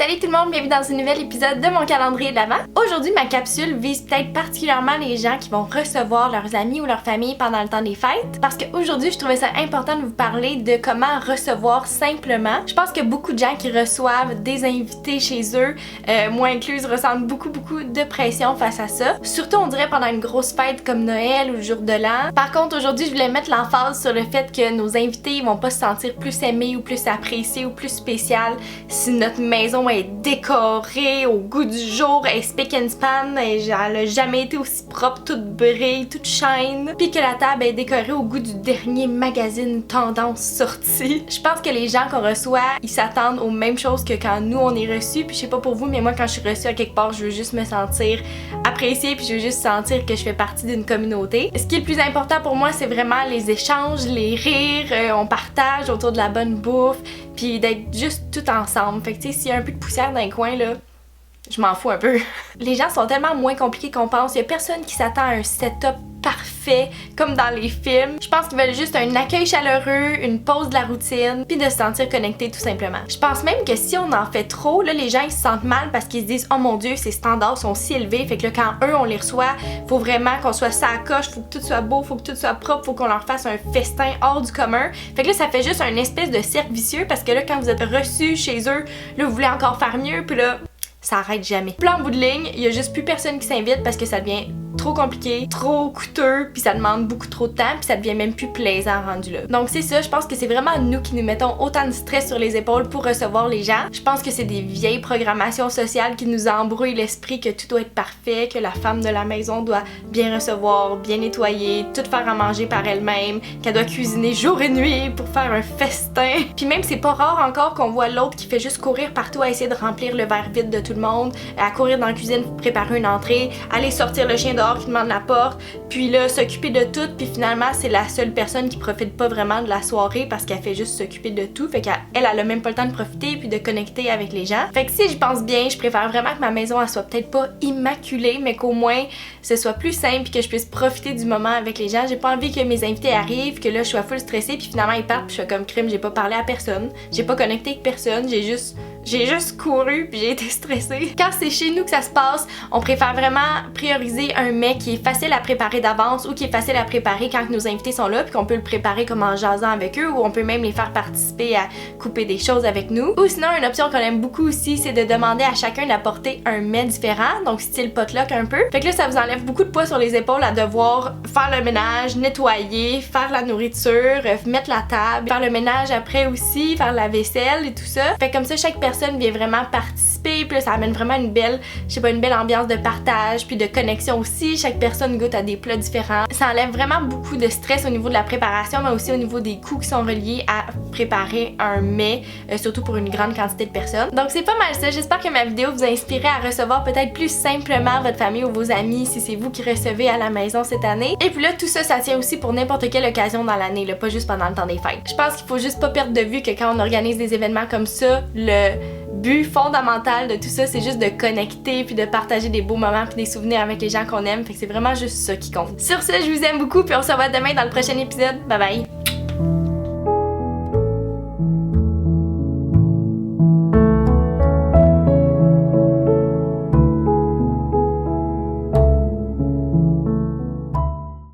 Salut tout le monde, bienvenue dans un nouvel épisode de mon calendrier de l'Avent. Aujourd'hui, ma capsule vise peut-être particulièrement les gens qui vont recevoir leurs amis ou leur famille pendant le temps des fêtes. Parce qu'aujourd'hui, je trouvais ça important de vous parler de comment recevoir simplement. Je pense que beaucoup de gens qui reçoivent des invités chez eux, moi incluse, ressentent beaucoup de pression face à ça. Surtout, on dirait pendant une grosse fête comme Noël ou le jour de l'an. Par contre, aujourd'hui, je voulais mettre l'emphase sur le fait que nos invités vont pas se sentir plus aimés ou plus appréciés ou plus spécial si notre maison est décorée au goût du jour, elle est spick and span, elle a jamais été aussi propre, toute brille, toute shine, puis que la table est décorée au goût du dernier magazine tendance sorti. Je pense que les gens qu'on reçoit, ils s'attendent aux mêmes choses que quand nous on est reçus, puis je sais pas pour vous, mais moi quand je suis reçue à quelque part, je veux juste me sentir appréciée, puis je veux juste sentir que je fais partie d'une communauté. Ce qui est le plus important pour moi, c'est vraiment les échanges, les rires, on partage autour de la bonne bouffe, puis d'être juste tout ensemble. Fait que tu sais, s'il y a un peu de poussière dans un coin là, je m'en fous un peu. Les gens sont tellement moins compliqués qu'on pense. Il y a personne qui s'attend à un setup parfait comme dans les films. Je pense qu'ils veulent juste un accueil chaleureux, une pause de la routine, puis de se sentir connecté tout simplement. Je pense même que si on en fait trop, là, les gens ils se sentent mal parce qu'ils se disent « Oh mon Dieu, ces standards sont si élevés, fait que là, quand eux on les reçoit, faut vraiment qu'on soit ça à coche, faut que tout soit beau, faut que tout soit propre, faut qu'on leur fasse un festin hors du commun. » Fait que là, ça fait juste un espèce de cercle vicieux parce que là, quand vous êtes reçus chez eux, là, vous voulez encore faire mieux, puis là, ça arrête jamais. Puis là, en bout de ligne, il y a juste plus personne qui s'invite parce que ça devient trop compliqué, trop coûteux, puis ça demande beaucoup trop de temps, puis ça devient même plus plaisant rendu là. Donc c'est ça, je pense que c'est vraiment nous qui nous mettons autant de stress sur les épaules pour recevoir les gens. Je pense que c'est des vieilles programmations sociales qui nous embrouillent l'esprit que tout doit être parfait, que la femme de la maison doit bien recevoir, bien nettoyer, tout faire à manger par elle-même, qu'elle doit cuisiner jour et nuit pour faire un festin. Puis même c'est pas rare encore qu'on voit l'autre qui fait juste courir partout à essayer de remplir le verre vide de tout le monde, à courir dans la cuisine pour préparer une entrée, aller sortir le chien dehors qui demande la porte, puis là s'occuper de tout, puis finalement c'est la seule personne qui profite pas vraiment de la soirée parce qu'elle fait juste s'occuper de tout, fait qu'elle a même pas le temps de profiter puis de connecter avec les gens. Fait que si je pense bien, je préfère vraiment que ma maison elle soit peut-être pas immaculée, mais qu'au moins ce soit plus simple puis que je puisse profiter du moment avec les gens. J'ai pas envie que mes invités arrivent, que là je sois full stressée puis finalement ils partent puis je suis comme crime, j'ai pas parlé à personne, j'ai pas connecté avec personne, j'ai juste couru puis j'ai été stressée. Quand c'est chez nous que ça se passe, on préfère vraiment prioriser un mets qui est facile à préparer d'avance ou qui est facile à préparer quand nos invités sont là puis qu'on peut le préparer comme en jasant avec eux, ou on peut même les faire participer à couper des choses avec nous. Ou sinon, une option qu'on aime beaucoup aussi, c'est de demander à chacun d'apporter un mets différent, donc style potluck un peu. Fait que là, ça vous enlève beaucoup de poids sur les épaules à devoir faire le ménage, nettoyer, faire la nourriture, mettre la table, faire le ménage après aussi, faire la vaisselle et tout ça. Fait que comme ça, chaque personne vient vraiment participer, puis là, ça amène vraiment une belle ambiance de partage puis de connexion aussi. Chaque personne goûte à des plats différents. Ça enlève vraiment beaucoup de stress au niveau de la préparation, mais aussi au niveau des coûts qui sont reliés à préparer un mets, surtout pour une grande quantité de personnes. Donc c'est pas mal ça. J'espère que ma vidéo vous a inspiré à recevoir peut-être plus simplement votre famille ou vos amis si c'est vous qui recevez à la maison cette année. Et puis là, tout ça, ça tient aussi pour n'importe quelle occasion dans l'année, pas juste pendant le temps des fêtes. Je pense qu'il faut juste pas perdre de vue que quand on organise des événements comme ça, le but fondamental de tout ça, c'est juste de connecter puis de partager des beaux moments puis des souvenirs avec les gens qu'on aime. Fait que c'est vraiment juste ça qui compte. Sur ce, je vous aime beaucoup puis on se revoit demain dans le prochain épisode. Bye bye!